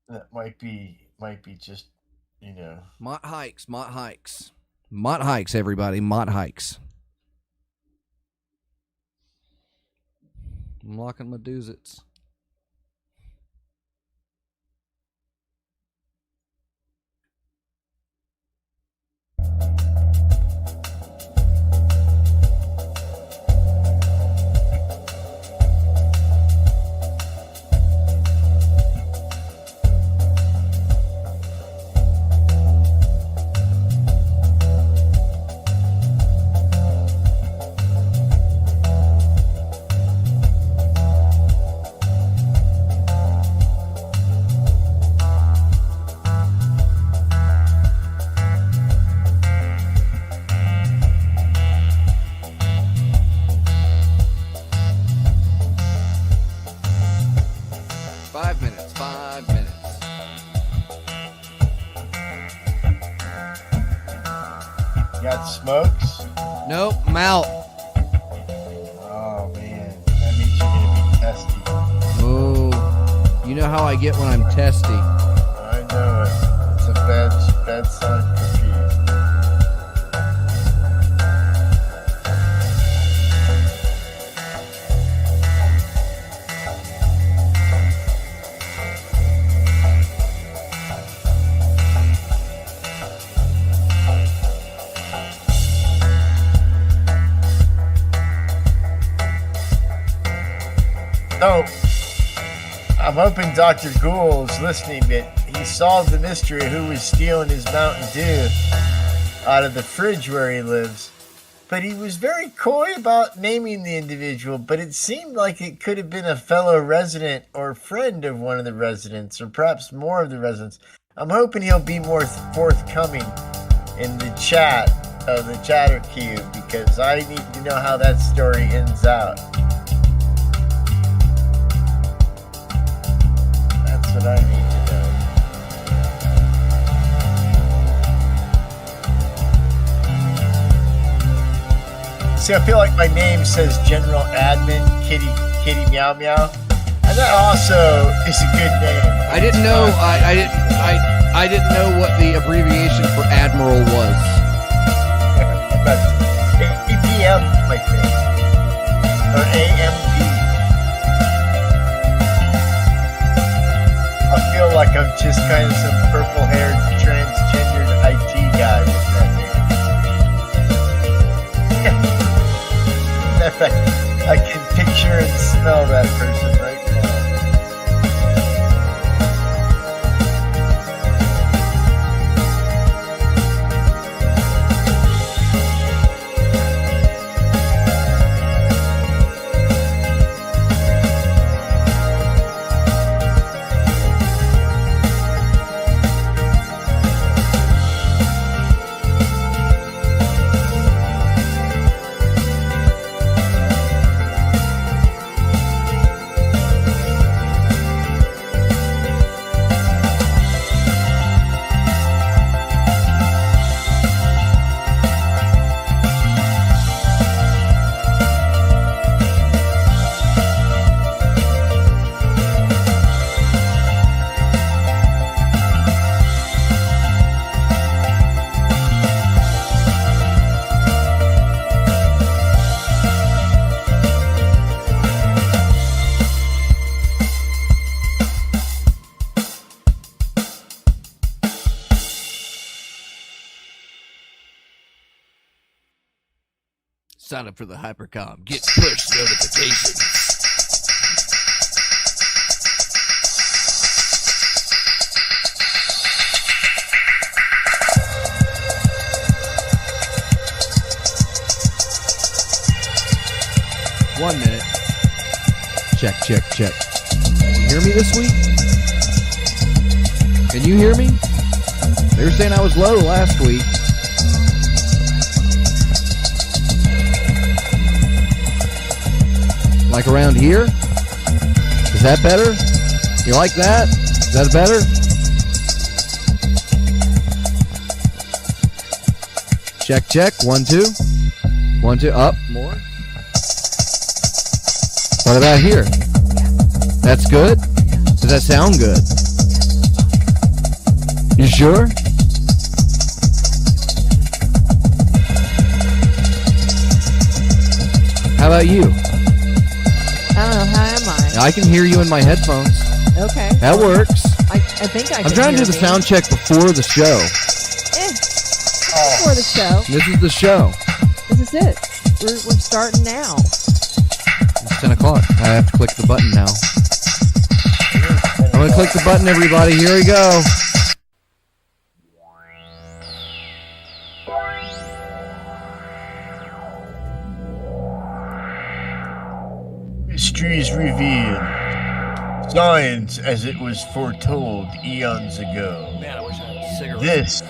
That might be just, you know. Mott Hikes, everybody, Mott Hikes. I'm locking my doozits. Got smokes? Nope, I'm out. Oh man, that means you're gonna be testy. Oh, you know how I get when I'm testy. I know it. It's a bad sign for Pete. So, I'm hoping Dr. Ghoul is listening, but he solved the mystery of who was stealing his Mountain Dew out of the fridge where he lives. But he was very coy about naming the individual, but it seemed like it could have been a fellow resident or friend of one of the residents, or perhaps more of the residents. I'm hoping he'll be more forthcoming in the chat of the Chatter Cube, because I need to know how that story ends out. What I need to know. See, I feel like my name says General Admin Kitty Meow Meow, and that also is a good name. I didn't know. I didn't know what the abbreviation for Admiral was. But APM, I think, or AMD. I feel like I'm just kind of some purple-haired, transgendered IT guy with that name. In fact, I can picture and smell that person right now. Sign up for the Hypercom. Get push notifications. One minute. Check. Can you hear me this week? Can you hear me? They were saying I was low last week. Like around here? Is that better? You like that? Is that better? Check. 1, 2. 1, 2. Up. More. What about here? That's good? Does that sound good? sure? How about you? I don't know. How am I? I can hear you in my headphones. Okay. That works. I think I can I'm trying to hear do the me. sound check before the show. Before the show. This is the show. This is it. We're starting now. It's 10 o'clock. I have to click the button now. I'm going to click the button, everybody. Here we go. Mysteries revealed. Science as it was foretold eons ago. Man, I wish I had a cigarette. This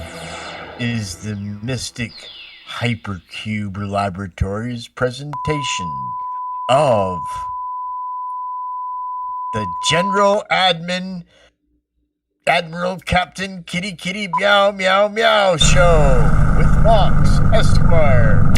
is the Mystic Hypercube Laboratory's presentation of the General Admiral Captain Kitty Kitty Meow Meow Meow Show with Fox Esquire.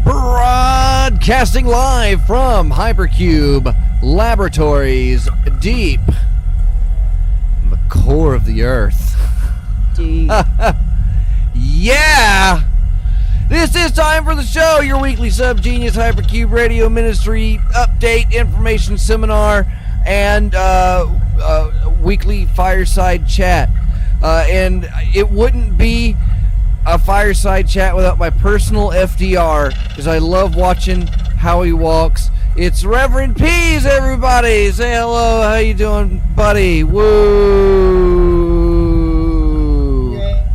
Broadcasting live from Hypercube Laboratories, deep in the core of the earth. Deep. Yeah! This is time for the show, your weekly Subgenius Hypercube Radio Ministry update, information seminar, and weekly fireside chat. And it wouldn't be a fireside chat without my personal FDR, because I love watching how he walks. It's Reverend Pease, everybody. Say hello. How you doing, buddy? Woo! Yeah.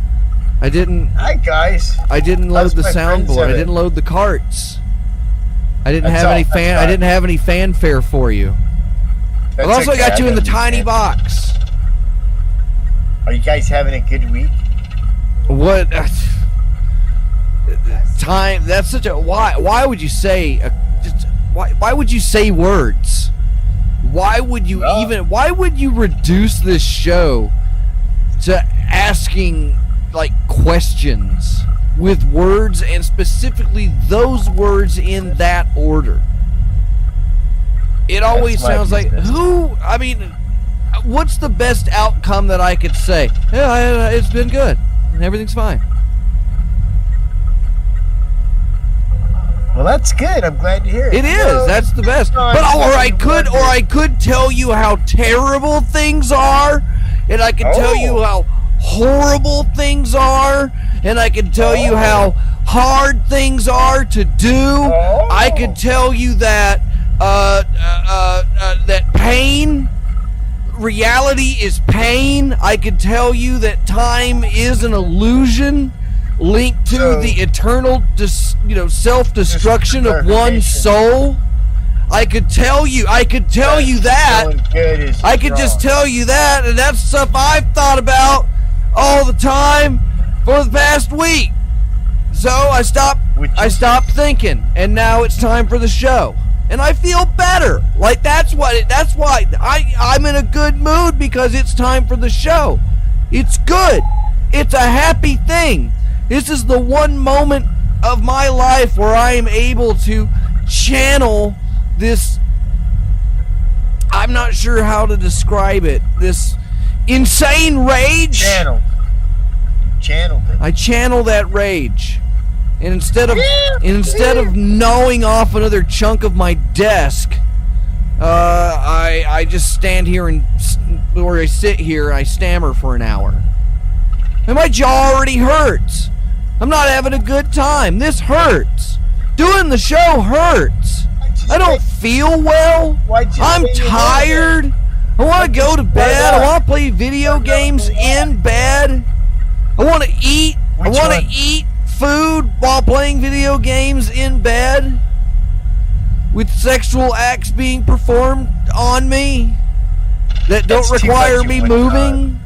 I didn't. Hi guys. I didn't load How's the my friend soundboard. I Seven? didn't load the carts. I didn't That's have all, any that's fan. all. I didn't have any fanfare for you. That's I've also okay, got you I in the tiny understand. box. Are you guys having a good week? What time? That's such a why? Why would you say? Why would you say words? Why would you Well, even? Why would you reduce this show to asking like questions with words, and specifically those words in that order? It always That's my sounds like business. who? I mean, what's the best outcome that I could say? Yeah, it's been good. Everything's fine. Well, that's good. I'm glad to hear it. It is. No, That's the best. no, But I'm I could tell you how terrible things are, and I could tell you how horrible things are, and I could tell you how hard things are to do. I could tell you that that pain. Reality is pain. I could tell you that time is an illusion linked to So, the eternal, self-destruction of one soul. I could tell you that. Feeling good is I could just strong. tell you that, and that's stuff I've thought about all the time for the past week. So I stopped thinking, and now it's time for the show. And I feel better. Like that's why I'm in a good mood, because it's time for the show. It's good. It's a happy thing. This is the one moment of my life where I am able to channel this, I'm not sure how to describe it, this insane rage. Channeled it. I channel that rage. And instead of gnawing off another chunk of my desk, I just stand here or I sit here and I stammer for an hour. And my jaw already hurts. I'm not having a good time. This hurts. Doing the show hurts. I don't feel well. Why'd you I'm say you tired. I want to go to bed. I want to play video games in bed. I want to eat. I want to eat food while playing video games in bed, with sexual acts being performed on me that don't require me moving.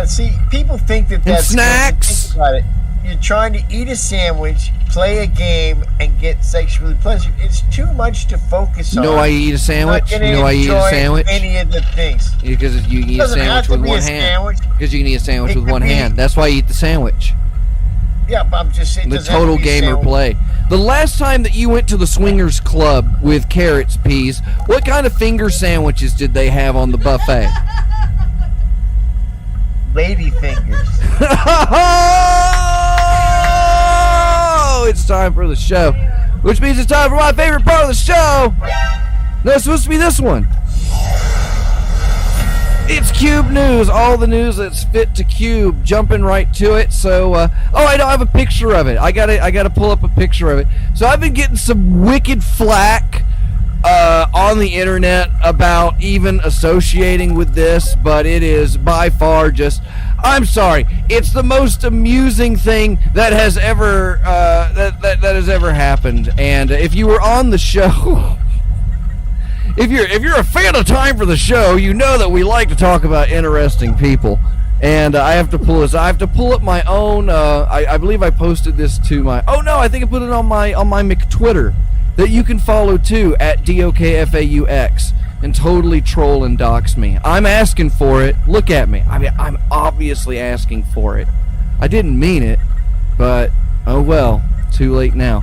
See, people think that that's snacks. Think about it. You're trying to eat a sandwich, play a game, and get sexually pleasured. It's too much to focus on. You know why you eat a sandwich? You know why you eat a sandwich? Any of the things. Because you can eat a sandwich with one hand. Because you can eat a sandwich with one hand. That's why you eat the sandwich. Yeah, but I'm just saying. The total gamer play. The last time that you went to the Swingers Club with carrots, peas, what kind of finger sandwiches did they have on the buffet? Lady fingers. Oh, it's time for the show, which means it's time for my favorite part of the show. No, it's supposed to be this one. It's Cube News, all the news that's fit to Cube. Jumping right to it. So, I don't have a picture of it. I gotta pull up a picture of it. So I've been getting some wicked flack on the internet about even associating with this, but it is by far just, I'm sorry, it's the most amusing thing that has ever that has ever happened. And if you were on the show, if you're a fan of Time for the Show, you know that we like to talk about interesting people. And I have to pull this. I have to pull up my own. I believe I posted this to my. Oh no, I think I put it on my McTwitter that you can follow too at DOKFAUX and totally troll and dox me. I'm asking for it. Look at me. I mean, I'm obviously asking for it. I didn't mean it, but oh well. Too late now.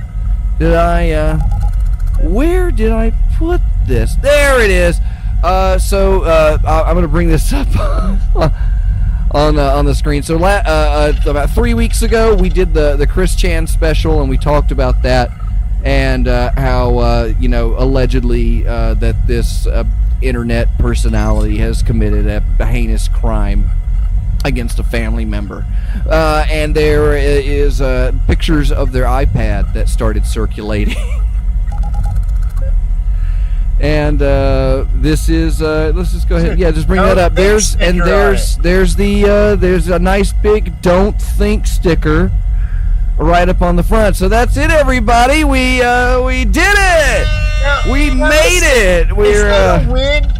Did I? Where did I put this? There it is. So I'm gonna bring this up on the screen. So about 3 weeks ago, we did the Chris Chan special, and we talked about that, and how allegedly that this internet personality has committed a heinous crime against a family member, and there is pictures of their iPad that started circulating. And this is let's just go ahead. Yeah, just bring that up. There's a nice big "Don't Think" sticker right up on the front. So that's it, everybody. We did it. We made it. We're. Is that a win?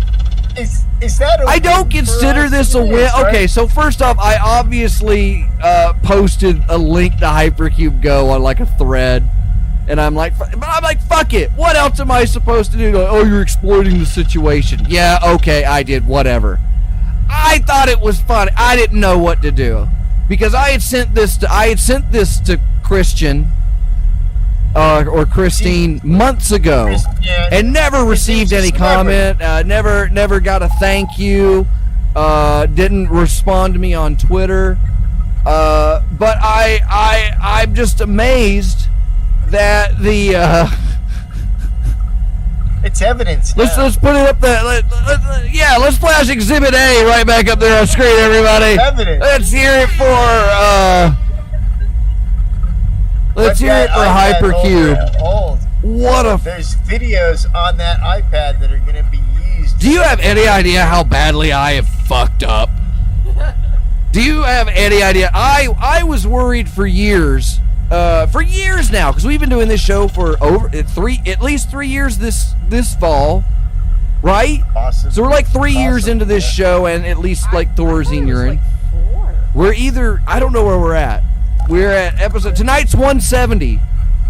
Is that a I don't consider this a win. Okay, so first off, I obviously posted a link to Hypercube Go on like a thread. And I'm like, fuck it. What else am I supposed to do? Like, oh, you're exploiting the situation. Yeah, okay, I did. Whatever. I thought it was fun. I didn't know what to do because I had sent this to Christian or Christine months ago, and never received any comment. Never got a thank you. Didn't respond to me on Twitter. But I'm just amazed that the it's evidence. Let's put it up there. Let's flash Exhibit A right back up there on screen, everybody. Evidence. Let's hear it for Hypercube. There's videos on that iPad that are going to be used. Do you have any idea how badly I have fucked up? Do you have any idea? I was worried for years. For years now, because we've been doing this show for at least 3 years this fall, right? Awesome. So we're like 3 years into this show, and at least like Thorazine, you're in. We're either, I don't know where we're at. We're at episode, tonight's 170.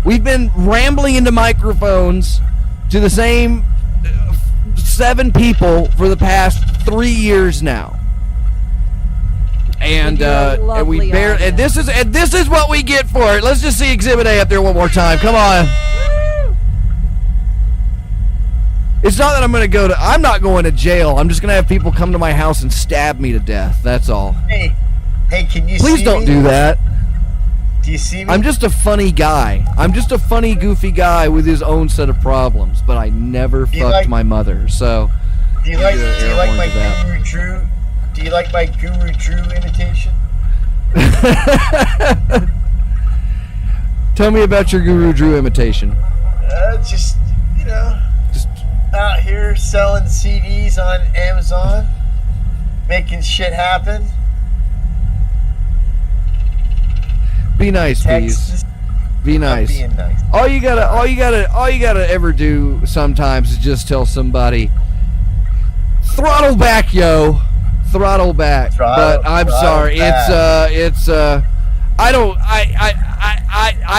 We've been rambling into microphones to the same 7 people for the past 3 years now. And we barely, and this is what we get for it. Let's just see Exhibit A up there one more time. Come on. It's not that I'm not going to jail. I'm just gonna have people come to my house and stab me to death. That's all. Hey, can you please don't do that. Do you see me? I'm just a funny guy. I'm just a funny, goofy guy with his own set of problems, but I never fucked my mother. So do you like my Guru Drew? Do you like my Guru Drew imitation? Tell me about your Guru Drew imitation. Just out here selling CDs on Amazon, making shit happen. Be nice, please. Be nice. Being nice. All you gotta ever do sometimes is just tell somebody, throttle back, yo, throttle back. But I'm sorry, back. I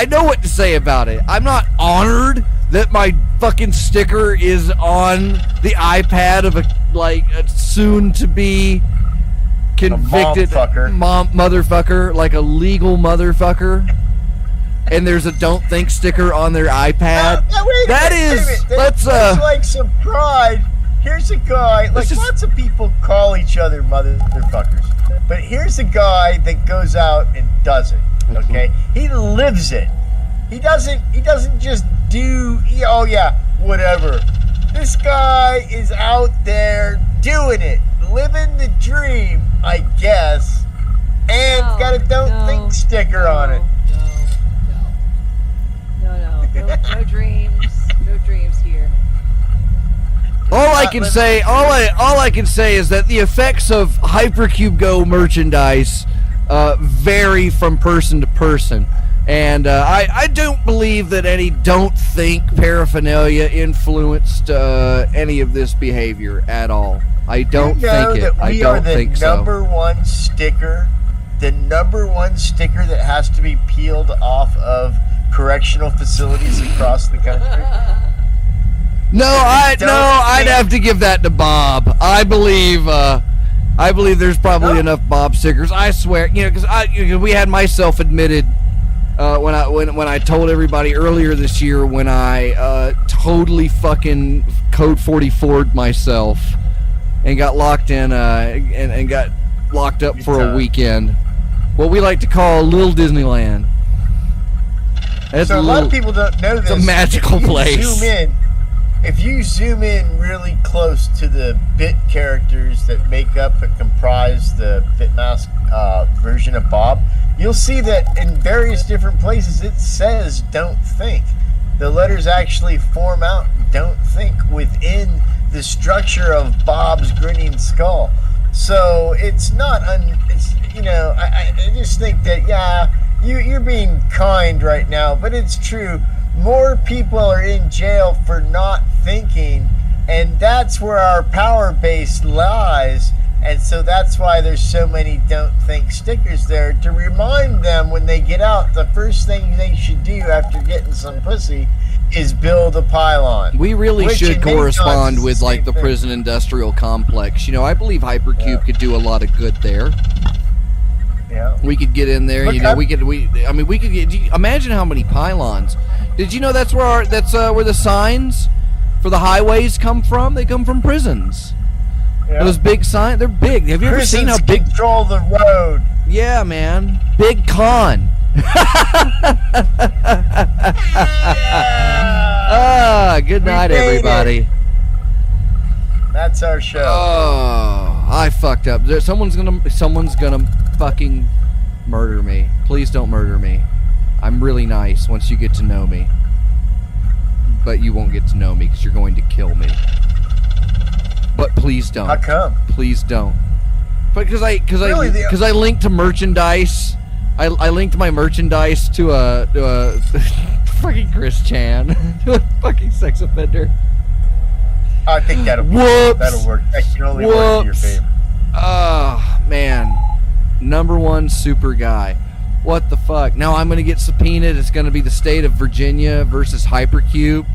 know what to say about it. I'm not honored that my fucking sticker is on the iPad of a soon to be convicted motherfucker, like a legal motherfucker. And there's a "Don't Think" sticker on their iPad. There's like some pride. Here's a guy, lots of people call each other motherfuckers, but here's a guy that goes out and does it. Okay, he lives it. He doesn't just do. Oh yeah, whatever. This guy is out there doing it, living the dream, I guess, and got a "Don't Think" sticker on it. No dreams here. All I can say is that the effects of Hypercube Go merchandise vary from person to person, and I don't believe that any "Don't Think" paraphernalia influenced any of this behavior at all. I don't think it. I don't think so. The number one sticker that has to be peeled off of correctional facilities across the country. I'd have to give that to Bob. I believe there's probably enough Bob stickers. I swear, because we had myself admitted when I told everybody earlier this year when I totally fucking code 44'd myself and got locked in and got locked up for a weekend. What we like to call Little Disneyland. So a lot of people don't know this. It's a magical place. If you zoom in really close to the bit characters that make up and comprise the Bitmask version of Bob, you'll see that in various different places it says "Don't Think." The letters actually form out "Don't Think" within the structure of Bob's grinning skull. So it's not I just think that you're being kind right now, but it's true. More people are in jail for not thinking, and that's where our power base lies. And so that's why there's so many "Don't Think" stickers there to remind them when they get out, the first thing they should do after getting some pussy is build a pylon. We really should correspond with the prison industrial complex. I believe Hypercube could do a lot of good there. Yeah. We could get in there, we could imagine how many pylons. Did you know that's where the signs for the highways come from? They come from prisons. Yeah. Those big signs, they're big. Have you ever seen how big control the road? Yeah, man. Big con. Good night, everybody. That's our show. Oh, I fucked up. Someone's gonna fucking murder me. Please don't murder me. I'm really nice once you get to know me, but you won't get to know me because you're going to kill me. But please don't. How come? Please don't. But because I linked to merchandise. I linked my merchandise to a fucking Chris Chan, to a fucking sex offender. I think that'll work. That can only work in your favor. Oh, man. #1 super guy. What the fuck? Now I'm going to get subpoenaed. It's going to be the state of Virginia versus Hypercube.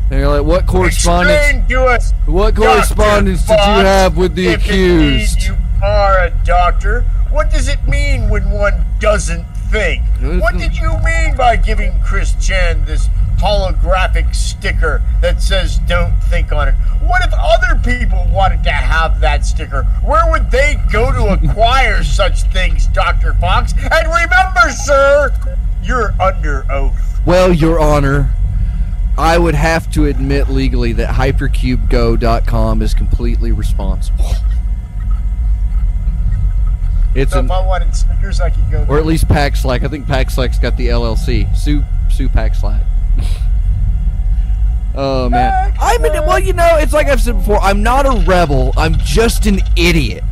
And you're like, what correspondence? What correspondence did you have with the accused? You are a doctor. What does it mean when one doesn't think? What did you mean by giving Chris Chan this holographic sticker that says "Don't Think" on it? What if other people wanted to have that sticker? Where would they go to acquire such things, Dr. Fox? And remember, sir, you're under oath. Well, Your Honor, I would have to admit legally that hypercubego.com is completely responsible. If I wanted stickers, I could go there. Or at least Paxlack. I think Paxlack's got the LLC. Sue Paxlack. Oh man, well, it's like I've said before. I'm not a rebel. I'm just an idiot.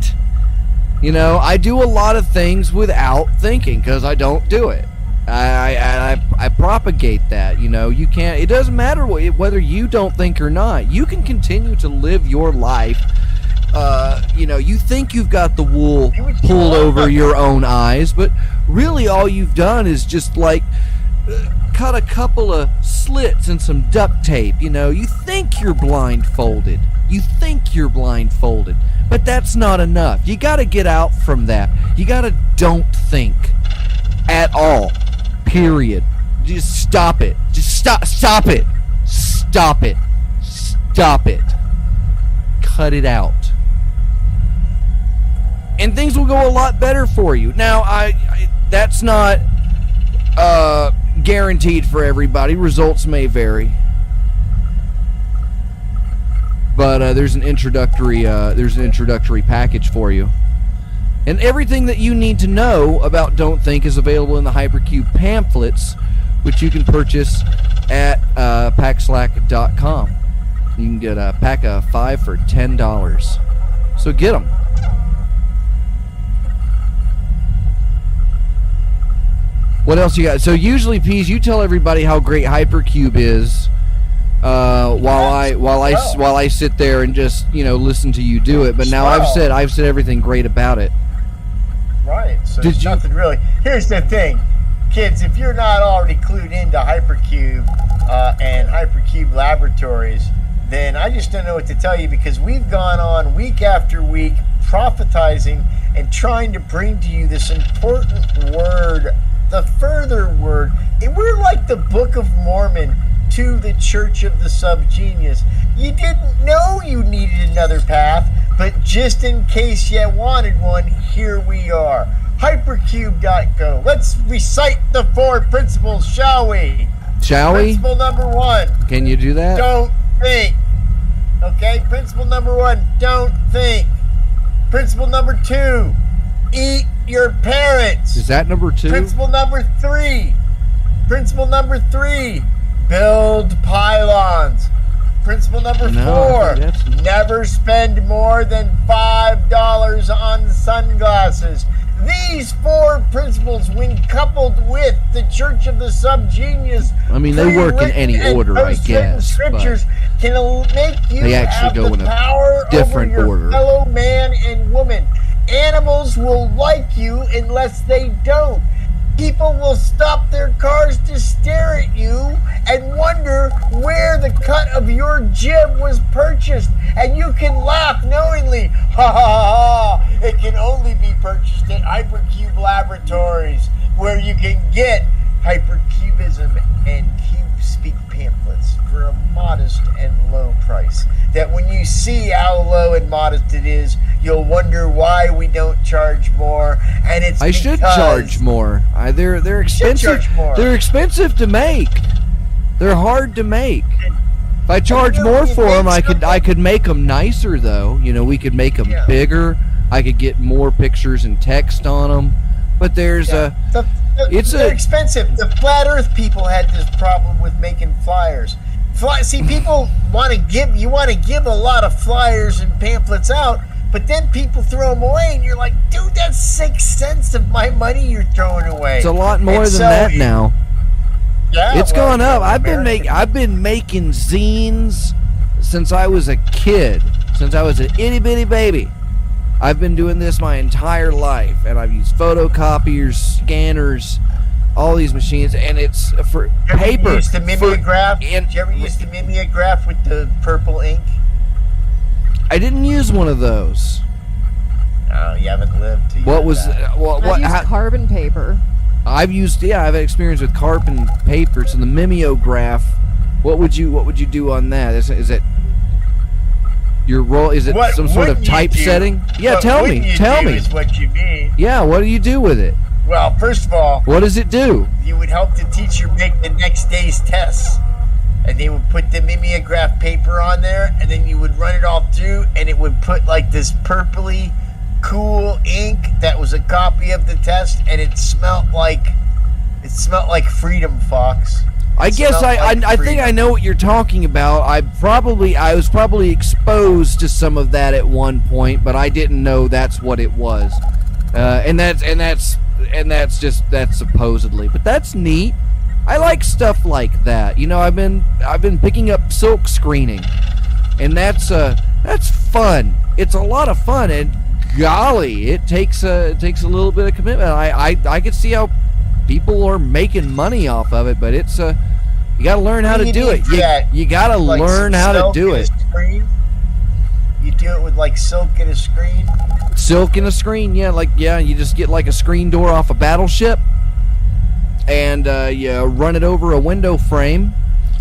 I do a lot of things without thinking because I don't do it. I propagate that. You can't. It doesn't matter whether you don't think or not. You can continue to live your life. You think you've got the wool pulled over your own eyes, but really all you've done is just like cut a couple of slits and some duct tape. You think you're blindfolded. But that's not enough. You got to get out from that. You got to don't think at all. Period. Just stop it. Just stop it. Stop it. Stop it. Cut it out. And things will go a lot better for you. Now, that's not guaranteed for everybody. Results may vary. But there's an introductory package for you. And everything that you need to know about Don't Think is available in the Hypercube pamphlets, which you can purchase at packslack.com. You can get a pack of 5 for $10. So get them. What else you got? So usually, Pease, you tell everybody how great Hypercube is, while I sit there and just listen to you do it. But now I've said everything great about it. Right. So there's nothing really. Here's the thing, kids. If you're not already clued into Hypercube and Hypercube Laboratories, then I just don't know what to tell you, because we've gone on week after week prophetizing and trying to bring to you this important word, the further word. And we're like the Book of Mormon to the Church of the Subgenius. You didn't know you needed another path, but just in case you wanted one, here we are. Hypercube.go. Let's recite the 4 principles, shall we? Shall we? Principle number 1. Can you do that? Don't think. Okay, principle number 1, don't think. Principle number 2, eat your parents. Is that number 2? Principle number 3. Principle number 3, build pylons. Principle number 4, never spend more than $5 on sunglasses. These 4 principles, when coupled with the Church of the Subgenius, they work in any order, I guess. Scriptures can make you they actually have go the in a power different over your order. fellow man and woman. Animals will like you unless they don't. People will stop their cars to stare at you and wonder where the cut of your jib was purchased. And you can laugh knowingly. Ha ha ha! It can only be purchased at Hypercube Laboratories, where you can get Hypercubism and CubeSpeak pamphlets for a modest and low price. That when you see how low and modest it is, you'll wonder why we don't charge more. And it's I should charge more. They're expensive. They're expensive to make. They're hard to make. If I charge more for them, I could make them nicer though. We could make them bigger. I could get more pictures and text on them. But there's they're expensive. The flat Earth people had this problem with making flyers. See, people want to give a lot of flyers and pamphlets out, but then people throw them away, and you're like, dude, that's 6 cents of my money you're throwing away. It's a lot more than that now. Yeah, it's gone up. I've been making zines since I was a kid, since I was an itty bitty baby. I've been doing this my entire life, and I've used photocopiers, scanners, all these machines, and it's for paper. Did you ever use the mimeograph with the purple ink? I didn't use one of those. Oh, you haven't lived to What was I've used carbon paper. I've had experience with carbon paper. So the mimeograph, what would you do on that? Is it your role? Is it some sort of typesetting? Yeah, tell me. Is what you mean. Yeah, what do you do with it? Well, first of all, what does it do? You would help the teacher make the next day's tests. And they would put the mimeograph paper on there, and then you would run it all through, and it would put like this purpley, cool ink that was a copy of the test, and it smelled like Freedom Fox. I guess I think I know what you're talking about. I was probably exposed to some of that at one point, but I didn't know that's what it was. And that's supposedly. But that's neat. I like stuff like that. You know, I've been picking up silk screening, and that's fun. It's a lot of fun, and golly, it takes a little bit of commitment. I can see how people are making money off of it, but it's you got to learn how to do it. You got to learn how to do it. You do it with like silk and a screen. Silk and a screen, yeah. You just get like a screen door off a battleship, and you run it over a window frame,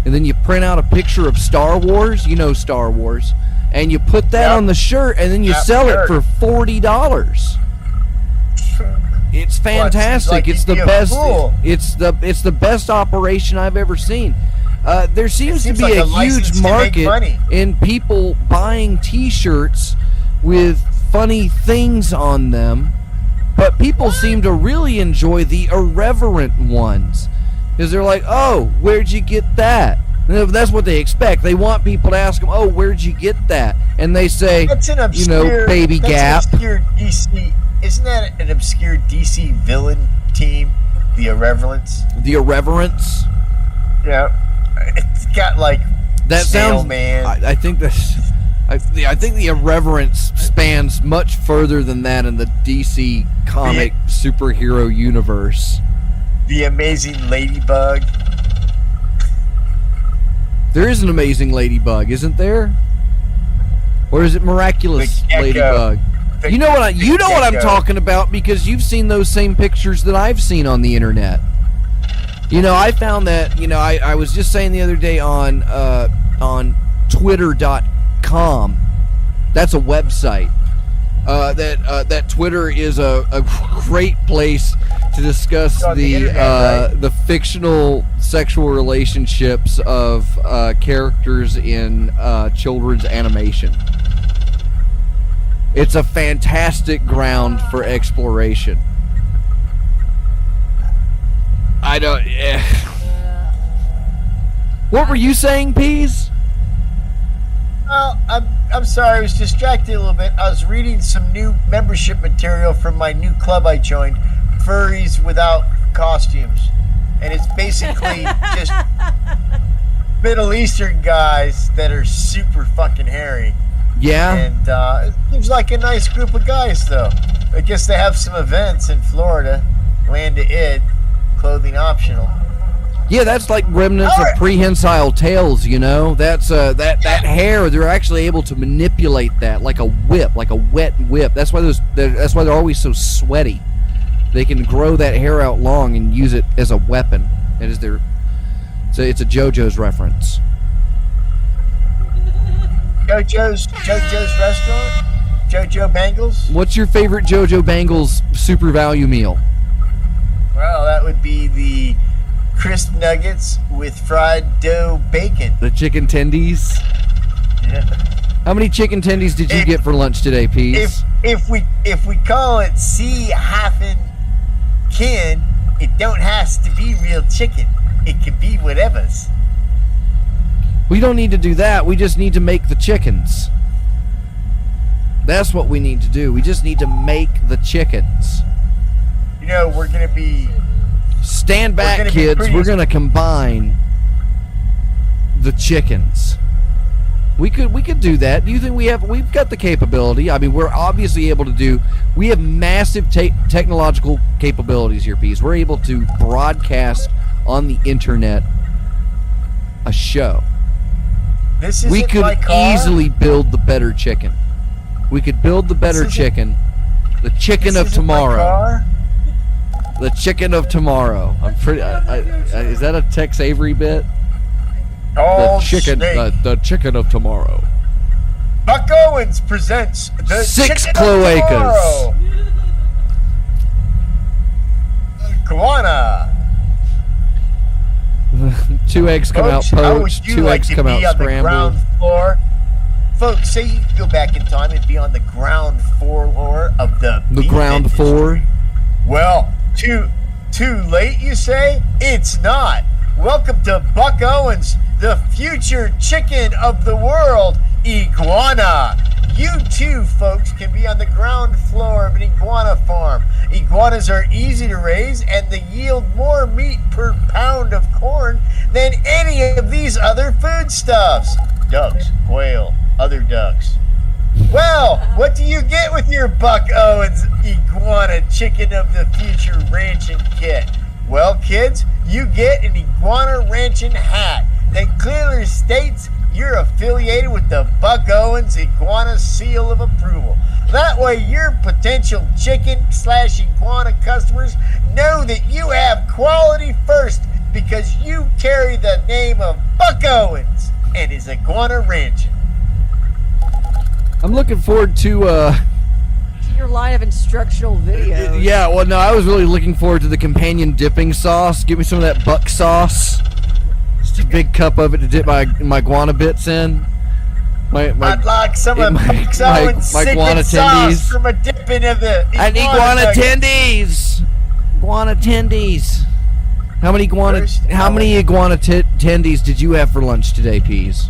and then you print out a picture of Star Wars. You know Star Wars, and you put that on the shirt, and then you sell it for $40. It's fantastic. It's the best. It's the best operation I've ever seen. There seems to be a huge market in people buying T-shirts with funny things on them, but people seem to really enjoy the irreverent ones because they're like, "Oh, where'd you get that?" And that's what they expect. They want people to ask them, "Oh, where'd you get that?" And they say, Baby Gap. DC. Isn't that an obscure DC villain team? The Irreverence. The Irreverence. Yeah, it's got like that sounds. Man. I think that's. I think the Irreverence spans much further than that in the DC comic superhero universe. The Amazing Ladybug. There is an Amazing Ladybug, isn't there? Or is it Miraculous Ladybug? You know what I'm talking about because you've seen those same pictures that I've seen on the internet. You know, I found that, I was just saying the other day on Twitter.com. That's a website. That Twitter is a great place to discuss the fictional sexual relationships of characters in children's animation. It's a fantastic ground for exploration. What were you saying, Peas? Well, I'm sorry, I was distracted a little bit. I was reading some new membership material from my new club I joined, Furries Without Costumes. And it's basically just Middle Eastern guys that are super fucking hairy. Yeah. And it seems like a nice group of guys, though. I guess they have some events in Florida. Land of Id, clothing optional. Yeah, that's like remnants of prehensile tails, That's that hair. They're actually able to manipulate that like a whip, like a wet whip. That's why they're always so sweaty. They can grow that hair out long and use it as a weapon. It's a JoJo's reference. JoJo's restaurant? JoJo Bangles? What's your favorite JoJo Bangles super value meal? Well, that would be the crisp nuggets with fried dough bacon. The chicken tendies? Yeah. How many chicken tendies did you get for lunch today, Peace? If we call it C-hyphen kin, it don't have to be real chicken. It could be whatever's. We don't need to do that. We just need to make the chickens. That's what we need to do. We just need to make the chickens. We're going to be... Stand back, kids. We're going to combine the chickens. We could do that. Do you think we've got the capability? I mean, we're obviously able to do... We have massive technological capabilities here, Peace. We're able to broadcast on the internet a show. We could easily build the better chicken. We could build the better chicken. The chicken of tomorrow. The chicken of tomorrow. I'm pretty. Is that a Tex Avery bit? The chicken of tomorrow. Buck Owens presents the 6 chicken cloacas. Of Guana. 2 eggs come out poached. 2 eggs come out scrambled. Folks, say you could go back in time and be on the ground floor of the ground industry. floor. Well, too late, you say? It's not. welcome to Buck Owens, the future chicken of the world, iguana. You too, folks, can be on the ground floor of an iguana farm. Iguanas are easy to raise and they yield more meat per pound of corn than any of these other foodstuffs. Ducks, quail, other ducks. Well, what do you get with your Buck Owens iguana chicken of the future ranching kit? Well, kids, you get an iguana ranching hat that clearly states you're affiliated with the Buck Owens Iguana Seal of Approval. That way your potential chicken/iguana customers know that you have quality first because you carry the name of Buck Owens and his iguana ranching. I'm looking forward to your line of instructional videos. Yeah, well, no, I was really looking forward to the companion dipping sauce. Give me some of that buck sauce. Just a big cup of it to dip my iguana bits in. I'd like some of Buck Owens' secret sauce from a dipping of the iguana tendies. Iguana tendies. How many iguana tendies did you have for lunch today, Peas?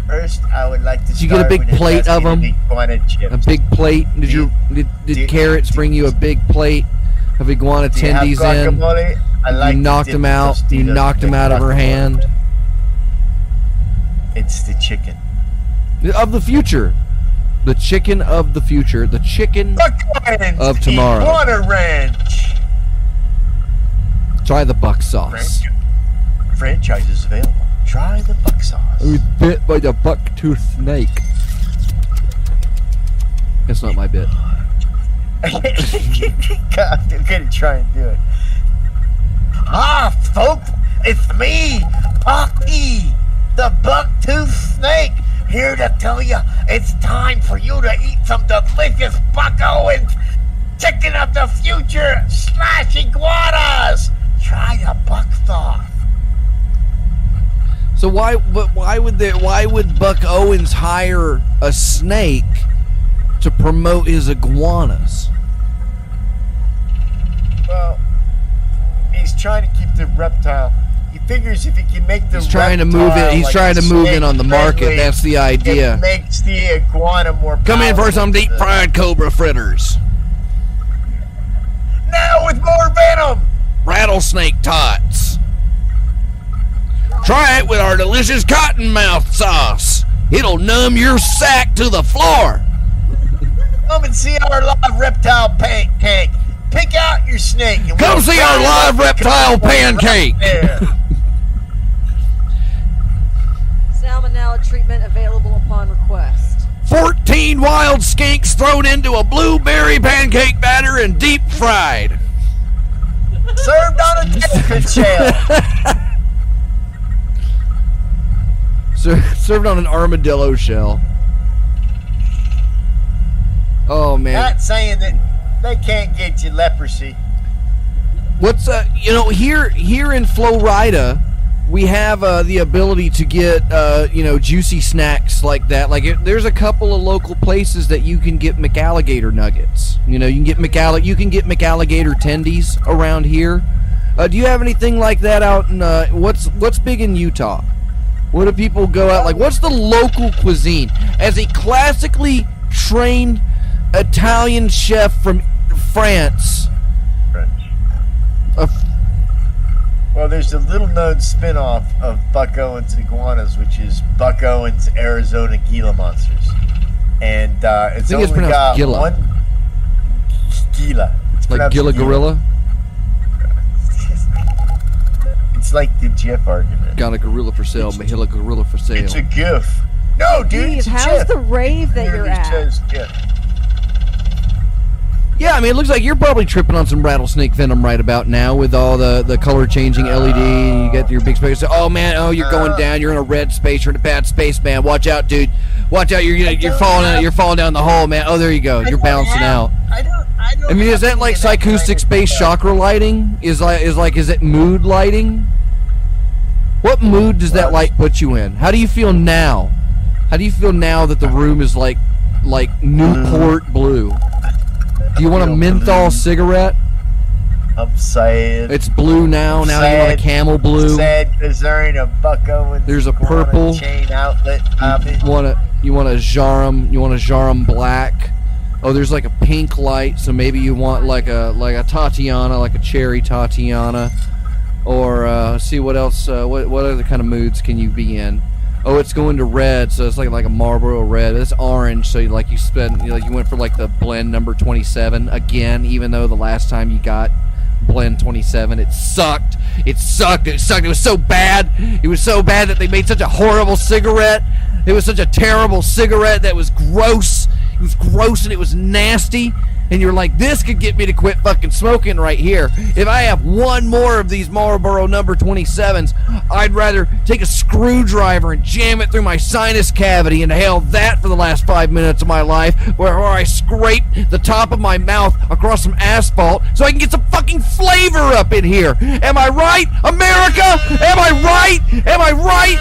First, I would like to. Did you get a big plate of them? A big plate? Did Carrots bring you a big plate of iguana tendies in? You knocked them out. You knocked them out of her hand. It's the chicken of the future. The chicken of the future. The chicken of tomorrow. Iguana Ranch. Try the buck sauce. Franchise is available. Try the buck sauce. I was bit by the buck-tooth snake. That's not my bit. God, I'm gonna try and do it. Ah, folks, it's me, Bucky, the buck-tooth snake, here to tell you it's time for you to eat some delicious Buck Owens chicken of the future / iguanas. Try the buck sauce. So why would Buck Owens hire a snake to promote his iguanas? Well, he's trying to keep the reptile. He figures if he can make the he's trying to move it. He's trying to move in on the market. That's the idea. It makes the iguana more. Come in for some deep fried cobra fritters. Now with more venom. Rattlesnake tots. Try it with our delicious cottonmouth sauce. It'll numb your sack to the floor. Come and see our live reptile pancake. Pick out your snake. And come see our live reptile pancake. Salmonella treatment available upon request. 14 wild skinks thrown into a blueberry pancake batter and deep fried. Served on a tenpin shell. Served on an armadillo shell. Oh man! Not saying that they can't get you leprosy. What's here in Florida, we have the ability to get juicy snacks like that. Like there's a couple of local places that you can get McAlligator nuggets. You can get McAlligator tendies around here. Do you have anything like that out in what's big in Utah? Where do people go out? Like, what's the local cuisine? As a classically trained Italian chef from France. French. Well, there's a little-known spin-off of Buck Owens Iguanas, which is Buck Owens Arizona Gila Monsters. And it's only got Gila. one... Gila. It's like Gila Gorilla? It's like the GIF argument. Got a gorilla for sale, Mahila gorilla for sale. It's a GIF. No, dude, Steve, it's a how's GIF. the rave that you're at? Yeah, I mean, it looks like you're probably tripping on some rattlesnake venom right about now with all the color-changing LED. You got your big space. Oh, man, you're going down. You're in a red space. You're in a bad space, man. Watch out, dude. Watch out. You're falling down the hole, man. Oh, there you go. You're bouncing out. I mean, is that like psychoustic space chakra lighting? Is it mood lighting? What mood does that light put you in? How do you feel now? How do you feel now that the room is like Newport blue? Do you want a menthol cigarette? I'm sad. It's blue now. Now you want a camel blue. I'm sad because there ain't a Buck Owens. There's a purple chain outlet. You want a Jarum. You want a Jarum black. Oh, there's like a pink light. So maybe you want like a Tatiana, like a cherry Tatiana, or see what else. What other kind of moods can you be in? Oh, it's going to red, so it's like a Marlboro red. It's orange, so you went for like the blend number 27 again, even though the last time you got blend 27, it sucked. It sucked. It sucked. It was so bad. It was so bad that they made such a horrible cigarette. It was such a terrible cigarette that was gross. It was gross and it was nasty. And you're like, this could get me to quit fucking smoking right here. If I have one more of these Marlboro number 27s, I'd rather take a screwdriver and jam it through my sinus cavity and inhale that for the last 5 minutes of my life, where I scrape the top of my mouth across some asphalt so I can get some fucking flavor up in here. Am I right, America? Am I right? Am I right?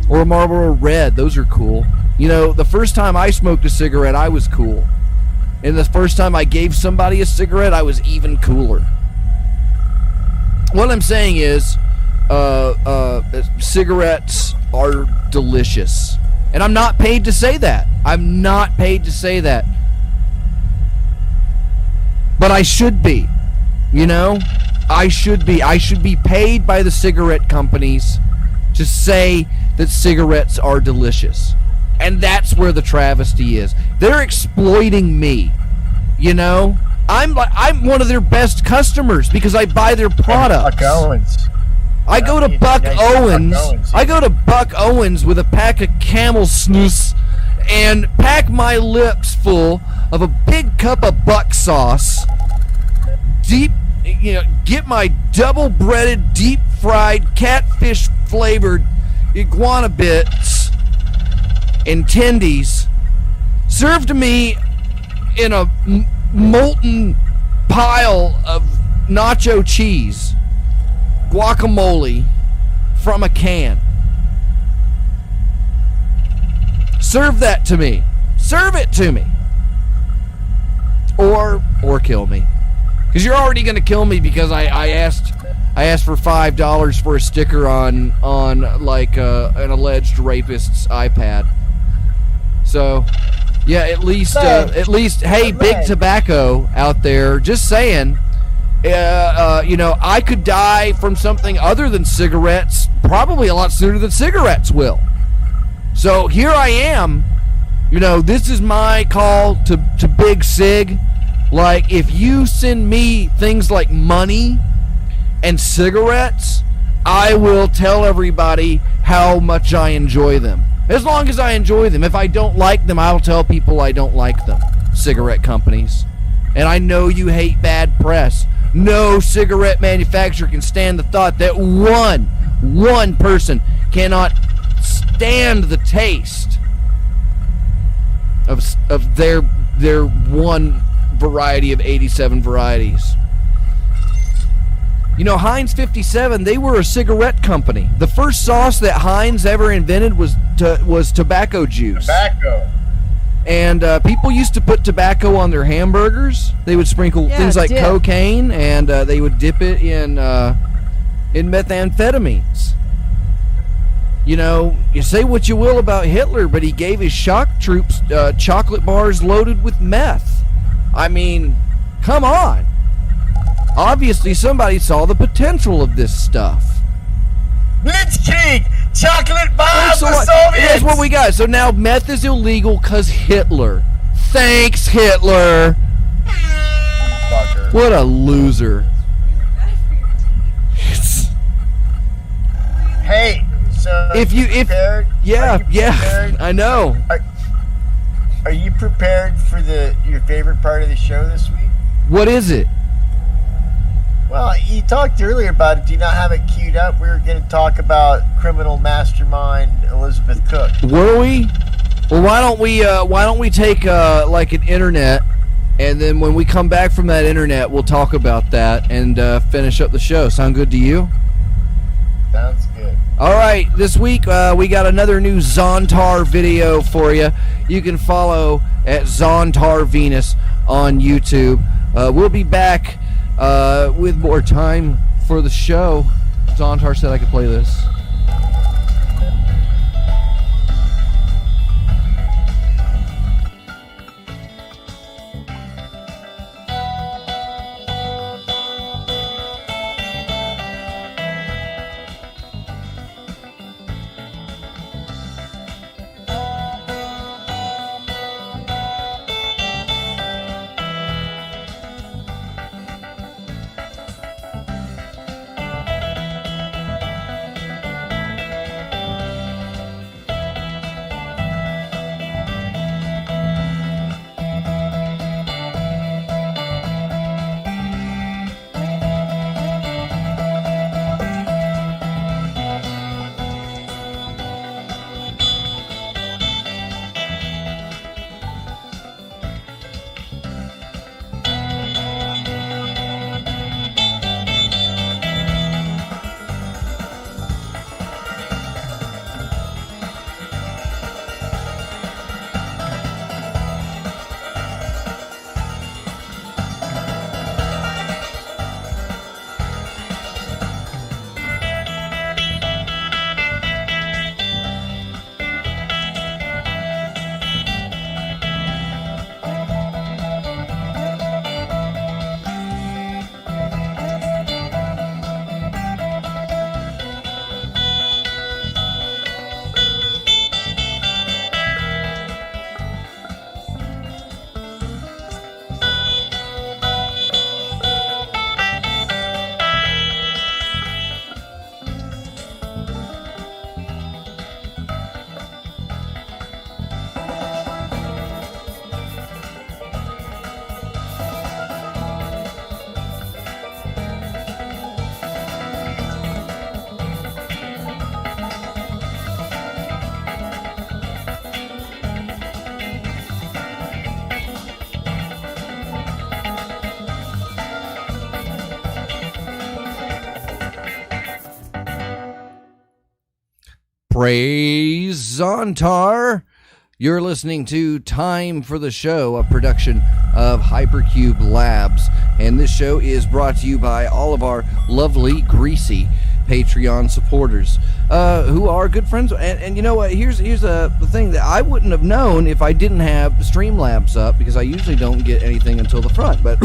Or a Marlboro Red. Those are cool. You know, the first time I smoked a cigarette, I was cool. And the first time I gave somebody a cigarette, I was even cooler. What I'm saying is, cigarettes are delicious. And I'm not paid to say that. I'm not paid to say that. But I should be. You know? I should be. I should be paid by the cigarette companies to say that cigarettes are delicious. And that's where the travesty is. They're exploiting me. You know? I'm one of their best customers because I buy their products. Buck Owens. I go to Buck Owens. I go to Buck Owens with a pack of Camel Snus and pack my lips full of a big cup of buck sauce. Get my double breaded, deep fried, catfish flavored iguana bits and tendies served to me in a molten pile of nacho cheese, guacamole from a can. Serve that to me. Serve it to me. Or kill me. Because you're already going to kill me because I asked for $5 for a sticker on like an alleged rapist's iPad. So, yeah, at least, hey, Big Tobacco out there, just saying, I could die from something other than cigarettes probably a lot sooner than cigarettes will. So here I am. This is my call to Big Sig. Like, if you send me things like money and cigarettes, I will tell everybody how much I enjoy them. As long as I enjoy them. If I don't like them, I'll tell people I don't like them. Cigarette companies. And I know you hate bad press. No cigarette manufacturer can stand the thought that one person cannot stand the taste of their one variety of 87 varieties. Heinz 57, they were a cigarette company. The first sauce that Heinz ever invented was tobacco juice. Tobacco. And people used to put tobacco on their hamburgers. They would sprinkle things like cocaine, and they would dip it in methamphetamines. You say what you will about Hitler, but he gave his shock troops chocolate bars loaded with meth. I mean, come on. Obviously, somebody saw the potential of this stuff. Blitzkrieg! Chocolate bombs! The Soviets! That's what we got. So now meth is illegal because Hitler. Thanks, Hitler. What a loser. Hey, so prepared? I know. Are you prepared for your favorite part of the show this week? What is it? Well, you talked earlier about it. Do you not have it queued up? We were going to talk about criminal mastermind Elizabeth Cook. Were we? Well, why don't we take like an internet, and then when we come back from that internet, we'll talk about that and finish up the show. Sound good to you? Sounds good. All right, this week we got another new Zontar video for you. You can follow at Zontar Venus on YouTube. We'll be back with more time for the show, Zontar said I could play this. Praise Zontar. You're listening to Time for the Show, a production of Hypercube Labs. And this show is brought to you by all of our lovely, greasy Patreon supporters, who are good friends. And you know what? Here's the thing that I wouldn't have known if I didn't have Streamlabs up, because I usually don't get anything until the front. But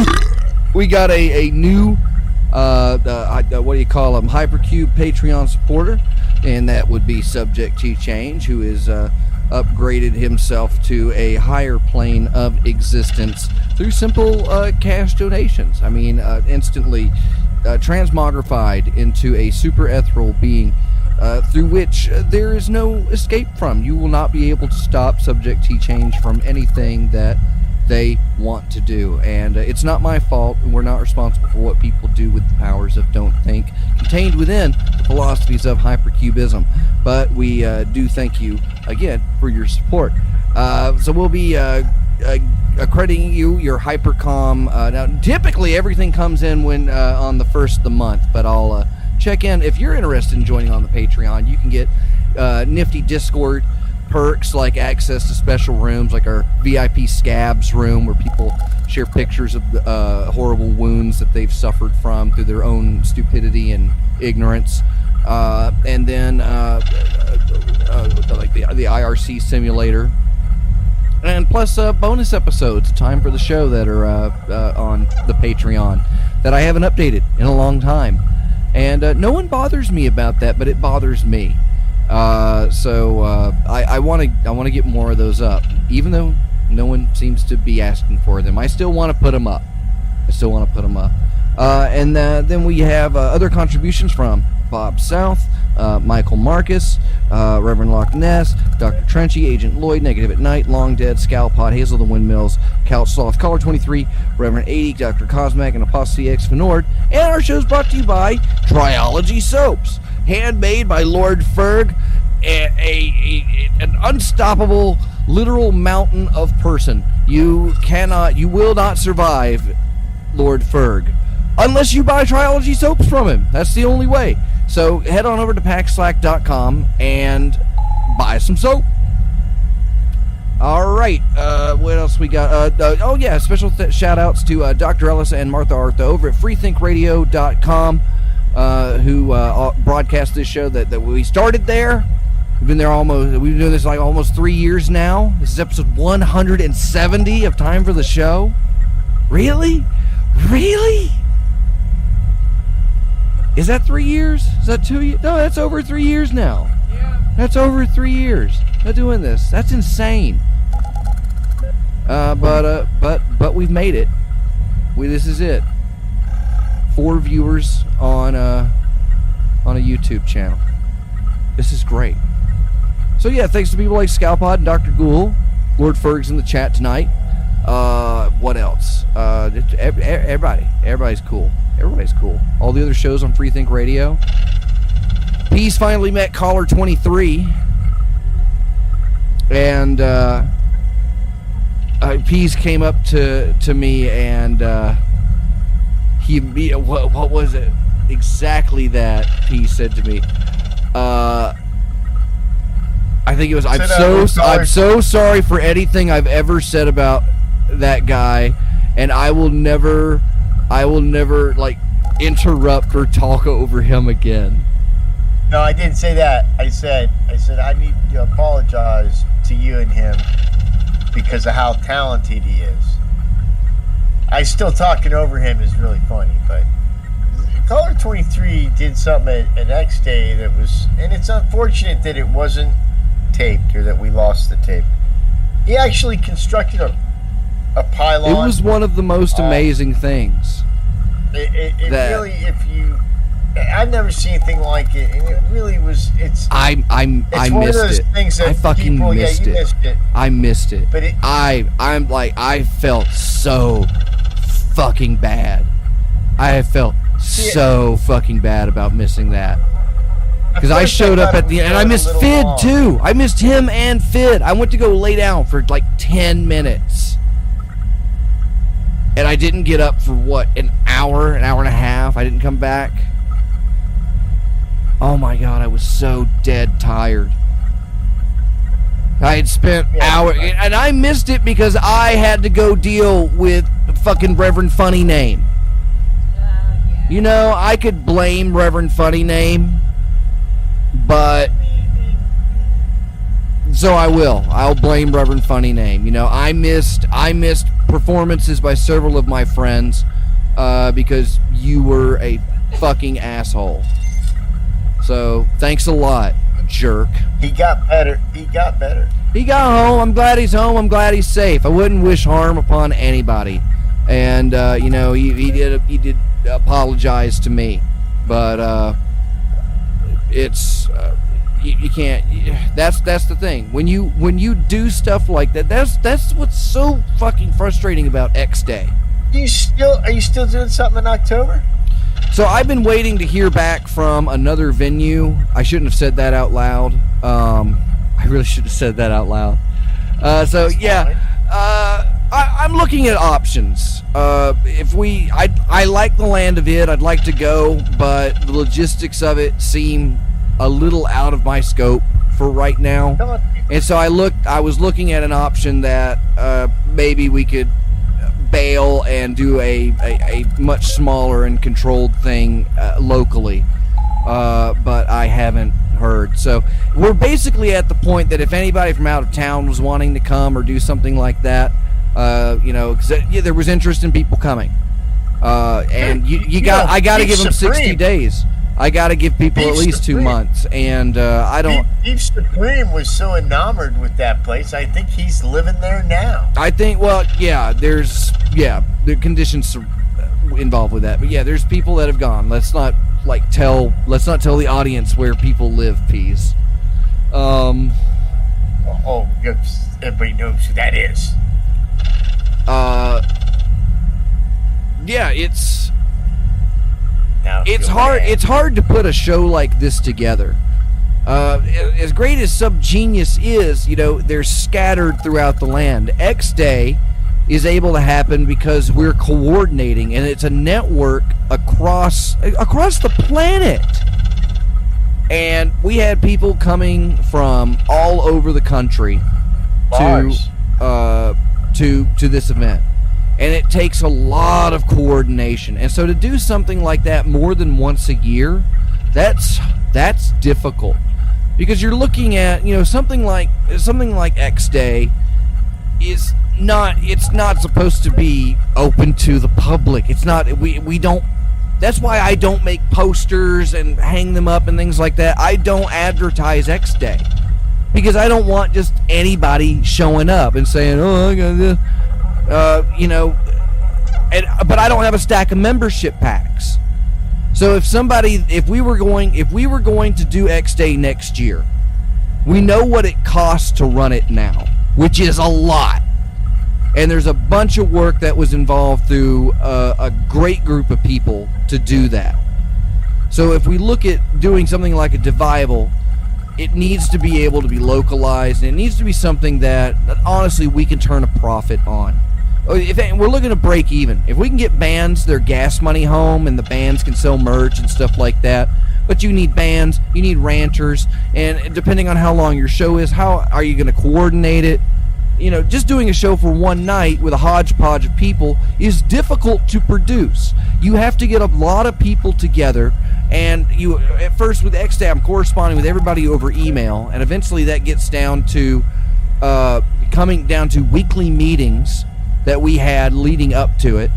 we got a new, what do you call them, Hypercube Patreon supporter. And that would be Subject to Change, who is upgraded himself to a higher plane of existence through simple cash donations. I mean, instantly transmogrified into a super ethereal being through which there is no escape from. You will not be able to stop Subject to Change from anything that they want to do. And it's not my fault, and we're not responsible for what people do with the powers of don't think contained within the philosophies of hypercubism. But we do thank you again for your support. So we'll be accrediting you your Hypercom. Now, typically everything comes in when on the first of the month, but I'll check in. If you're interested in joining on the Patreon, you can get nifty Discord perks like access to special rooms, like our VIP Scabs room, where people share pictures of horrible wounds that they've suffered from through their own stupidity and ignorance, and then like the IRC simulator, and plus bonus episodes, Time for the Show, that are on the Patreon that I haven't updated in a long time, and no one bothers me about that, but it bothers me. So I want to get more of those up, even though no one seems to be asking for them. I still want to put them up. And then we have other contributions from Bob South, Michael Marcus, Reverend Loch Ness, Dr. Trenchy, Agent Lloyd, Negative at Night, Long Dead, Scalpot, Hazel the Windmills, Couch Sloth, Caller 23, Reverend 80, Dr. Cosmac, and Apostasy X Fenord. And our show is brought to you by Triology Soaps, handmade by Lord Ferg, an unstoppable literal mountain of person. You will not survive Lord Ferg unless you buy Triology Soaps from him. That's the only way. So head on over to packslack.com and buy some soap. All right. What else we got? Oh, yeah. Special shout outs to Dr. Ellis and Martha Artha over at freethinkradio.com, who broadcast this show that we started there. We've been doing this like almost 3 years now. This is episode 170 of Time for the Show. Really? Is that 3 years? Is that 2 years? No, that's over 3 years now. Yeah. That's over 3 years. They're doing this. That's insane. But we've made it. This is it. 4 viewers on a YouTube channel. This is great. So yeah, thanks to people like Scalpod and Dr. Ghoul, Lord Ferg's in the chat tonight. What else? Everybody's cool. Everybody's cool. All the other shows on Freethink Radio. He's finally met caller 23, and Pease came up to me, and what was it exactly that Pease said to me? I think it was, I'm so sorry for anything I've ever said about that guy, and I will never like interrupt or talk over him again. No, I didn't say that. I said I need to apologize to you and him because of how talented he is. Talking over him is really funny, but caller 23 did something at X Day that was, and it's unfortunate that it wasn't taped or that we lost the tape. He actually constructed a pylon. It was one of the most amazing things. It really, I've never seen anything like it, and it really was. I missed it. I fucking missed it. Missed it. I missed it. But I felt so fucking bad. I felt so fucking bad about missing that. Because I showed up at the end, and I missed Fid too. I missed him and Fid. I went to go lay down for like 10 minutes. And I didn't get up for what, an hour and a half. I didn't come back. Oh my God, I was so dead tired. I had spent hours, and I missed it because I had to go deal with fucking Reverend Funny Name. Yeah. You know, I could blame Reverend Funny Name, but so I will. I'll blame Reverend Funny Name. You know, I missed performances by several of my friends because you were a fucking asshole. So thanks a lot, jerk. He got better. He got home. I'm glad he's home. I'm glad he's safe. I wouldn't wish harm upon anybody. And you know, he did apologize to me, but it's you can't. That's the thing. When you do stuff like that, that's what's so fucking frustrating about X Day. Are you still doing something in October? So I've been waiting to hear back from another venue. I shouldn't have said that out loud. I really should have said that out loud. So yeah, I'm looking at options. I like the land of it. I'd like to go, but the logistics of it seem a little out of my scope for right now. And so I was looking at an option that maybe we could bail and do a much smaller and controlled thing locally, but I haven't heard. So we're basically at the point that if anybody from out of town was wanting to come or do something like that, you know, because there was interest in people coming, and I got to give them 60 days. I got to give people at least 2 months, and I don't. Beef Supreme was so enamored with that place. I think he's living there now. I think. Well, yeah. The conditions involved with that, but yeah, there's people that have gone. Let's not tell the audience where people live, Peas. Everybody knows who that is. Yeah, it's hard. It's hard to put a show like this together. As great as Subgenius is, you know, they're scattered throughout the land. X Day is able to happen because we're coordinating, and it's a network across the planet. And we had people coming from all over the country to this event, and it takes a lot of coordination. And so to do something like that more than once a year, that's difficult, because you're looking at something like X Day is not supposed to be open to the public. It's not. We don't. That's why I don't make posters and hang them up and things like that. I don't advertise X Day, because I don't want just anybody showing up and saying, "Oh, I got this," but I don't have a stack of membership packs. So if we were going to do X Day next year, we know what it costs to run it now, which is a lot. And there's a bunch of work that was involved through a great group of people to do that. So if we look at doing something like a Devival, it needs to be able to be localized, and it needs to be something that honestly we can turn a profit on. If we're looking to break even, if we can get bands their gas money home, and the bands can sell merch and stuff like that, but you need bands, you need ranchers, and depending on how long your show is, how are you going to coordinate it? Just doing a show for one night with a hodgepodge of people is difficult to produce. You have to get a lot of people together, and at first with X Day, I'm corresponding with everybody over email, and eventually that gets down to coming down to weekly meetings that we had leading up to it,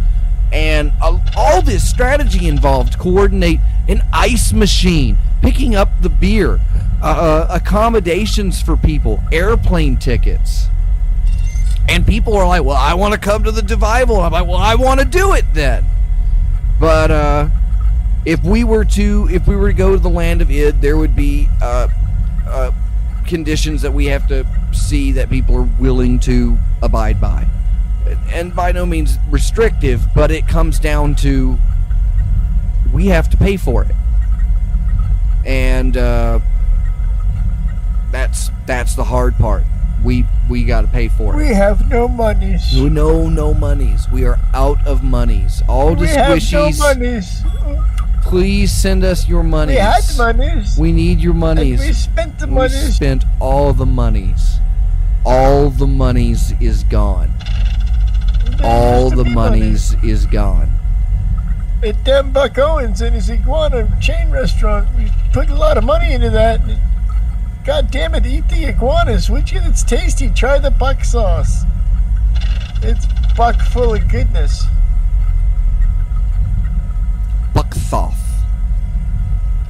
and all this strategy involved. Coordinate an ice machine, picking up the beer, accommodations for people, airplane tickets. And people are like, well, I want to come to the Devival. I'm like, well, I want to do it then. But if we were to go to the Land of Id, there would be conditions that we have to see that people are willing to abide by. And by no means restrictive, but it comes down to we have to pay for it. And that's the hard part. We got to pay for it. We have no monies. No monies. We are out of monies. All the squishies. We have no monies. Please send us your monies. We had monies. We need your monies. And we spent the monies. We spent all the monies. All the monies is gone. All the monies is gone. At damn Buck Owens and his iguana chain restaurant, we put a lot of money into that. God damn it, eat the iguanas, would you? It's tasty. Try the buck sauce. It's buck full of goodness. Buck sauce.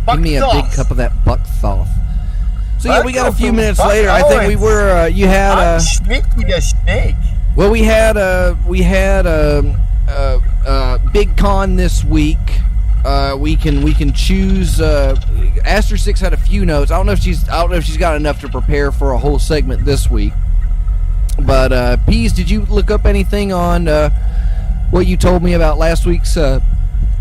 Give me a big cup of that buck sauce. So yeah, we got a few minutes later. I think we were. You had. I'm Sneaky the Snake. Well, we had Big Con this week. We can choose. Aster 6 had a few notes. I don't know if she's got enough to prepare for a whole segment this week. But Pease, did you look up anything on what you told me about last week's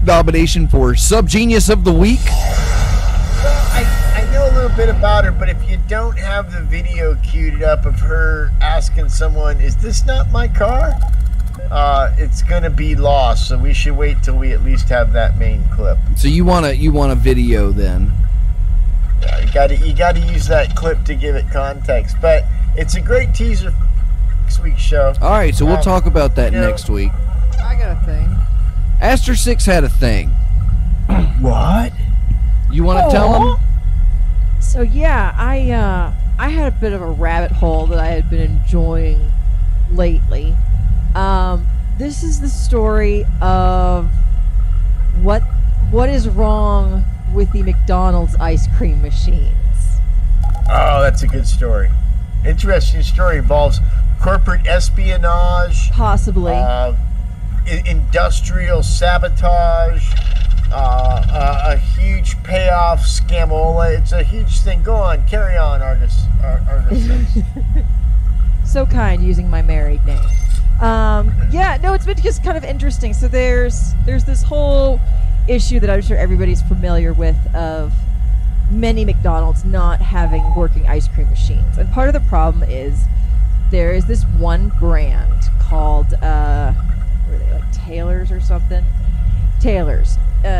nomination for Subgenius of the Week? Well, I know a little bit about her, but if you don't have the video queued up of her asking someone, "Is this not my car?" It's gonna be lost, so we should wait till we at least have that main clip. So you want a video then? Yeah, you gotta use that clip to give it context. But it's a great teaser for next week's show. All right, so we'll talk about that next week. I got a thing. Aster 6 had a thing. What? You want to tell him? So yeah, I had a bit of a rabbit hole that I had been enjoying lately. This is the story of what is wrong with the McDonald's ice cream machines. Oh, that's a good story. Interesting story. Involves corporate espionage, possibly industrial sabotage, a huge payoff scamola. It's a huge thing. Go on, carry on, Argus. So kind, using my married name. Yeah, no, it's been just kind of interesting. So there's this whole issue that I'm sure everybody's familiar with of many McDonald's not having working ice cream machines. And part of the problem is there is this one brand called, what are they, like Taylor's or something? Taylor's.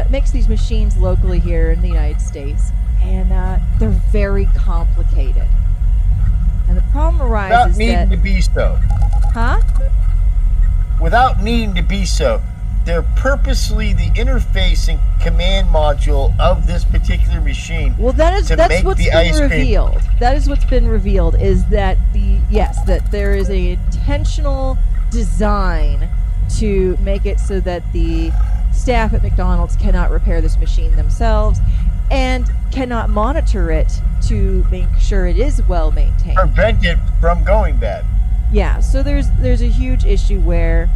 Makes these machines locally here in the United States. And they're very complicated. And And the problem arises without needing to be so. Huh? Without needing to be so. They're purposely the interface and command module of this particular machine. Well, that's what's been revealed. That is what's been revealed, is that that there is a intentional design to make it so that the staff at McDonald's cannot repair this machine themselves and cannot monitor it to make sure it is well maintained. Prevent it from going bad. Yeah, so there's a huge issue where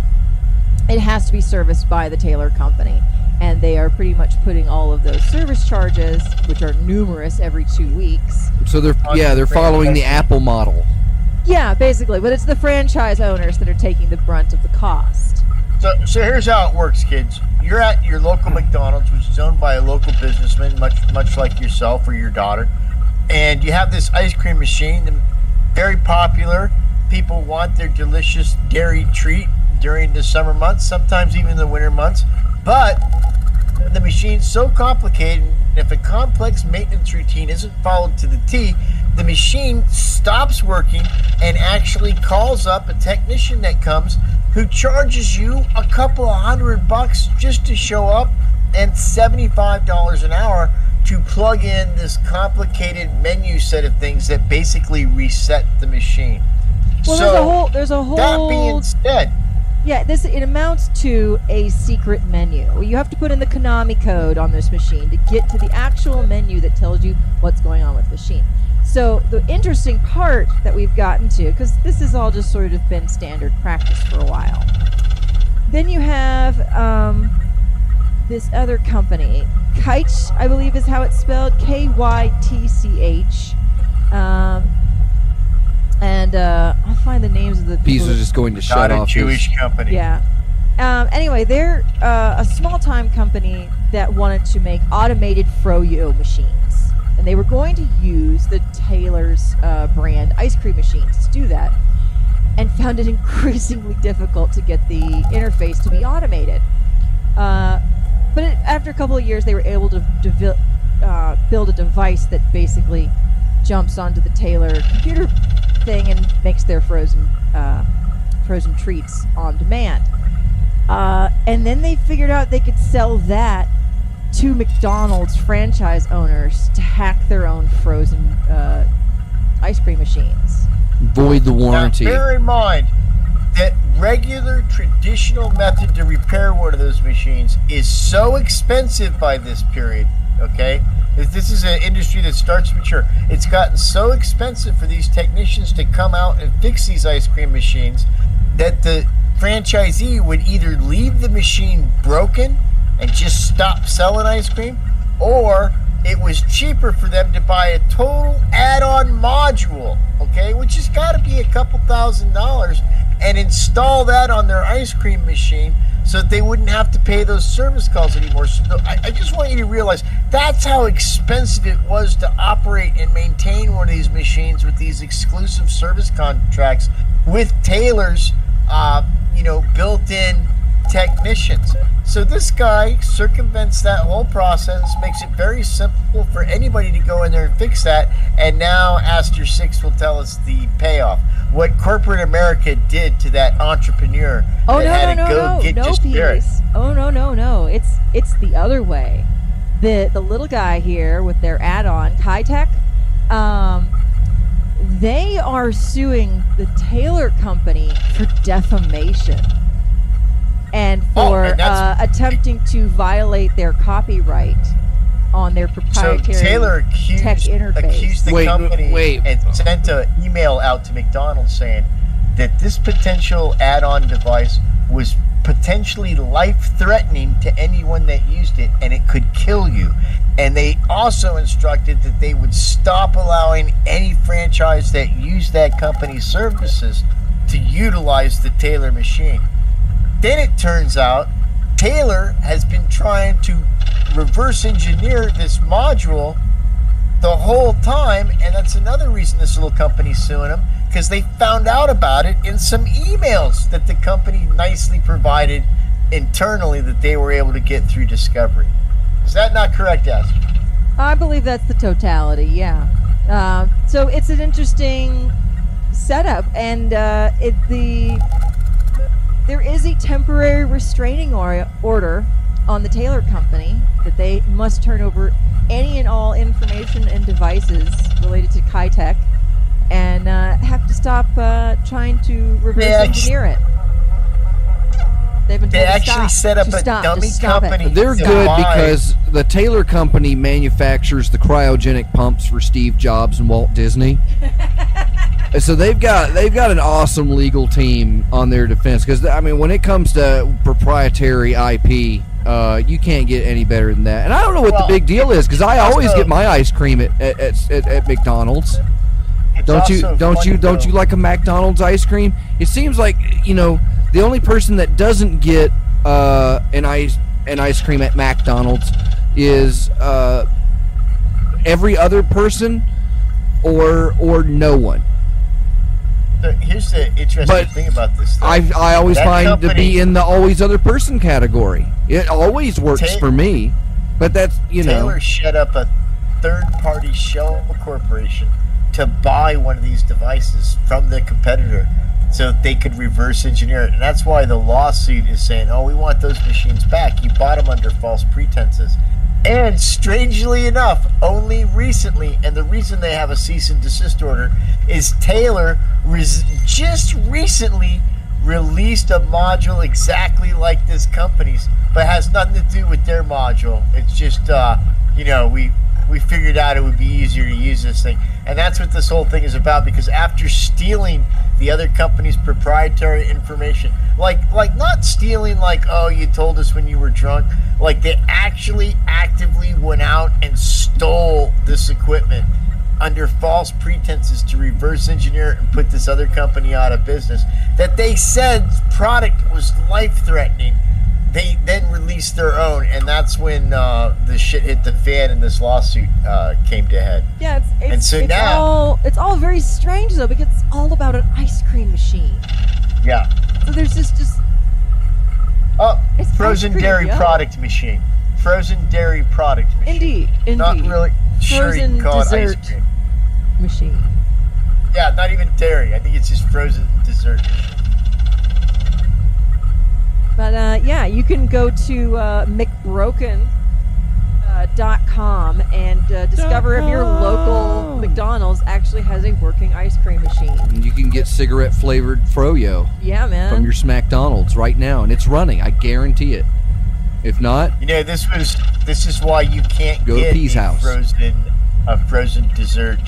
it has to be serviced by the Taylor company, and they are pretty much putting all of those service charges, which are numerous every 2 weeks. So they're following the Apple model. Yeah, basically, but it's the franchise owners that are taking the brunt of the cost. So here's how it works, kids. You're at your local McDonald's, which is owned by a local businessman, much like yourself or your daughter, and you have this ice cream machine, very popular. People want their delicious dairy treat during the summer months, sometimes even the winter months. But the machine's so complicated, and if a complex maintenance routine isn't followed to the T, the machine stops working and actually calls up a technician that comes who charges you a couple of $100 just to show up and $75 an hour to plug in this complicated menu set of things that basically reset the machine. Well, so there's a whole. That being said, yeah, it amounts to a secret menu. You have to put in the Konami code on this machine to get to the actual menu that tells you what's going on with the machine. So the interesting part that we've gotten to, because this has all just sort of been standard practice for a while. Then you have this other company, Kite, I believe is how it's spelled, Kytch. And I'll find the names of the people. These are just going to shut off. Not a Jewish company. Yeah. Anyway, they're a small-time company that wanted to make automated froyo machines. And they were going to use the Taylor's brand ice cream machines to do that. And found it increasingly difficult to get the interface to be automated. But after a couple of years, they were able to build a device that basically jumps onto the Taylor computer thing and makes their frozen treats on demand. And then they figured out they could sell that to McDonald's franchise owners to hack their own frozen ice cream machines. Void the warranty. Now, bear in mind that regular traditional method to repair one of those machines is so expensive by this period, okay? This is an industry that starts to mature. It's gotten so expensive for these technicians to come out and fix these ice cream machines that the franchisee would either leave the machine broken and just stop selling ice cream, or it was cheaper for them to buy a total add-on module, okay, which has got to be a couple $1,000s, and install that on their ice cream machine so that they wouldn't have to pay those service calls anymore. So I just want you to realize that's how expensive it was to operate and maintain one of these machines with these exclusive service contracts with Taylor's, built-in technicians. So this guy circumvents that whole process, makes it very simple for anybody to go in there and fix that, and now Aster 6 will tell us the payoff. What corporate America did to that entrepreneur Oh, that no, Peace. Oh, no. It's the other way. The little guy here with their add-on, Kitech, they are suing the Taylor company for defamation and for attempting to violate their copyright on their proprietary so Taylor tech interface. Accused the company and sent an email out to McDonald's saying that this potential add-on device was potentially life-threatening to anyone that used it, and it could kill you. And they also instructed that they would stop allowing any franchise that used that company's services to utilize the Taylor machine. Then it turns out Taylor has been trying to reverse engineer this module the whole time, and that's another reason this little company's suing them, because they found out about it in some emails that the company nicely provided internally that they were able to get through discovery. Is that not correct, Aster? I believe that's the totality, yeah. So it's an interesting setup, and there is a temporary restraining order on the Taylor Company that they must turn over any and all information and devices related to Kitech, and have to stop trying to reverse engineer it. They actually set up a dummy company. They're good because the Taylor Company manufactures the cryogenic pumps for Steve Jobs and Walt Disney. And so they've got an awesome legal team on their defense, because I mean, when it comes to proprietary IP, you can't get any better than that. And I don't know what the big deal is, because I always get my ice cream at McDonald's. Don't you like a McDonald's ice cream? It seems like, you know, the only person that doesn't get an ice cream at McDonald's is every other person or no one. Here's the interesting thing about this thing. I always find to be in the always other person category. It always works for me, but that's, you know. Taylor set up a third-party shell corporation to buy one of these devices from the competitor so they could reverse engineer it. And that's why the lawsuit is saying, oh, we want those machines back. You bought them under false pretenses. And strangely enough, only recently, and the reason they have a cease and desist order is Taylor just recently released a module exactly like this company's, but has nothing to do with their module. It's just, you know, we figured out it would be easier to use this thing. And that's what this whole thing is about, because after stealing the other company's proprietary information, like not stealing like, oh, you told us when you were drunk, like they actually actively went out and stole this equipment under false pretenses to reverse engineer it and put this other company out of business that they said product was life-threatening. They then released their own, and that's when the shit hit the fan and this lawsuit came to head. Yeah, it's all very strange though, because it's all about an ice cream machine. Yeah. So there's just frozen dairy product machine. Frozen dairy product machine. Indeed. Not really sure you can call it ice cream machine. Yeah, not even dairy. I think it's just frozen dessert machine. But yeah, you can go to McBroken.com and discover if your local McDonald's actually has a working ice cream machine. And you can get cigarette flavored froyo. Yeah, man. From your SmackDonald's right now, and it's running. I guarantee it. If not, you know, this is why you can't go get to Pea's house. A frozen dessert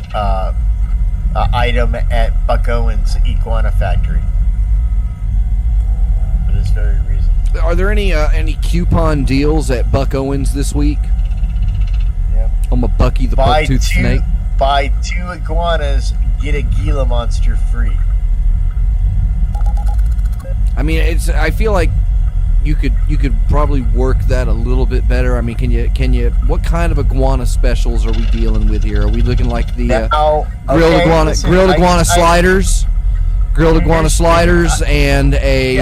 item at Buck Owens Iguana Factory. For this very reason. Are there any coupon deals at Buck Owens this week? Yep. I'm a Bucky the Buck-Tooth Snake. Buy 2 iguanas, get a Gila monster free. I mean, I feel like you could probably work that a little bit better. I mean, can you? What kind of iguana specials are we dealing with here? Are we looking like the grilled iguana sliders? Grilled iguana sliders and a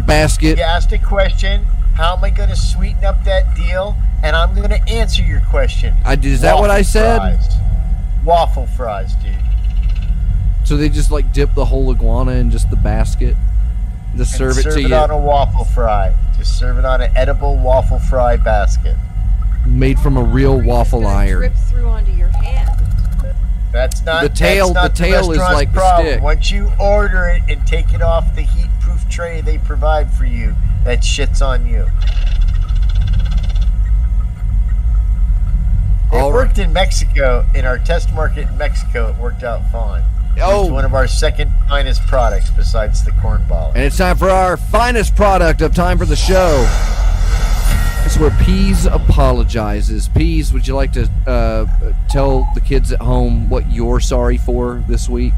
basket. You asked a question. How am I going to sweeten up that deal? And I'm going to answer your question. Is that what I said? Waffle fries, dude. So they just like dip the whole iguana in just the basket? Just serve it to you? Serve it on a waffle fry. Just serve it on an edible waffle fry basket. Made from a real waffle iron. Drip through onto your hand. That's not the tail. The tail is like the stick. Once you order it and take it off the heat-proof tray they provide for you, that shit's on you. It worked in Mexico, in our test market in Mexico. It worked out fine. It's one of our second finest products besides the corn ball. And it's time for our finest product of Time for the Show. This is where Peas apologizes. Peas, would you like to tell the kids at home what you're sorry for this week?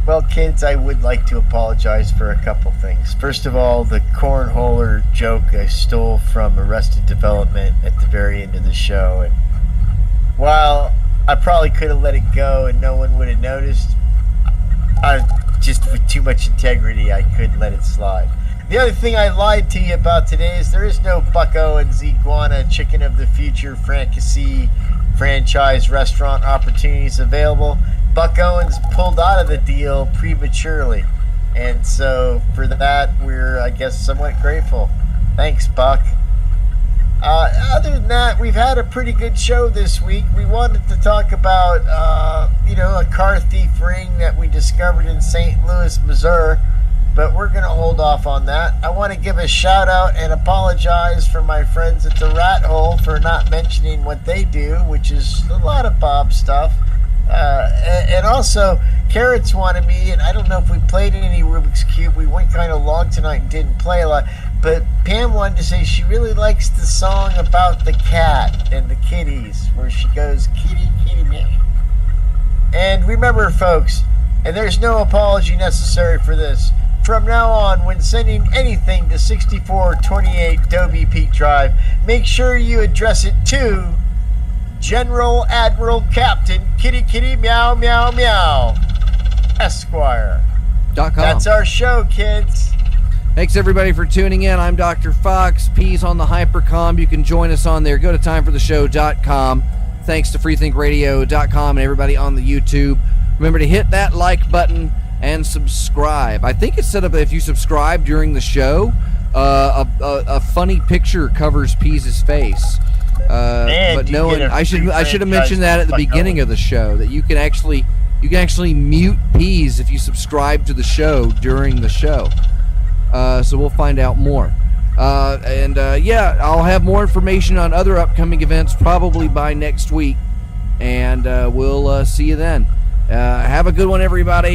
Well, kids, I would like to apologize for a couple things. First of all, the cornholer joke I stole from Arrested Development at the very end of the show. And while I probably could have let it go and no one would have noticed, just with too much integrity, I couldn't let it slide. The other thing I lied to you about today is there is no Buck Owens Iguana Chicken of the Future Francassee franchise restaurant opportunities available. Buck Owens pulled out of the deal prematurely. And so for that, we're, I guess, somewhat grateful. Thanks, Buck. Other than that, we've had a pretty good show this week. We wanted to talk about, a car thief ring that we discovered in St. Louis, Missouri, but we're going to hold off on that. I want to give a shout out and apologize for my friends at the Rat Hole for not mentioning what they do, which is a lot of Bob stuff. And also, Carrots wanted me, and I don't know if we played any Rubik's Cube. We went kind of long tonight and didn't play a lot. But Pam wanted to say she really likes the song about the cat and the kitties, where she goes, kitty, kitty, meow. And remember, folks, and there's no apology necessary for this, from now on, when sending anything to 6428 Dobie Peak Drive, make sure you address it to General Admiral Captain Kitty Kitty Meow Meow Meow Esquire. That's our show, kids. Thanks everybody for tuning in. I'm Dr. Fox. P's on the Hypercom. You can join us on there. Go to timefortheshow.com. Thanks to freethinkradio.com and everybody on the YouTube. Remember to hit that like button and subscribe. I think it's set up that if you subscribe during the show, a funny picture covers P's face. But no one. I should have mentioned that at the beginning of the show, that you can actually mute P's if you subscribe to the show during the show. So we'll find out more. I'll have more information on other upcoming events probably by next week, and we'll see you then. Have a good one, everybody.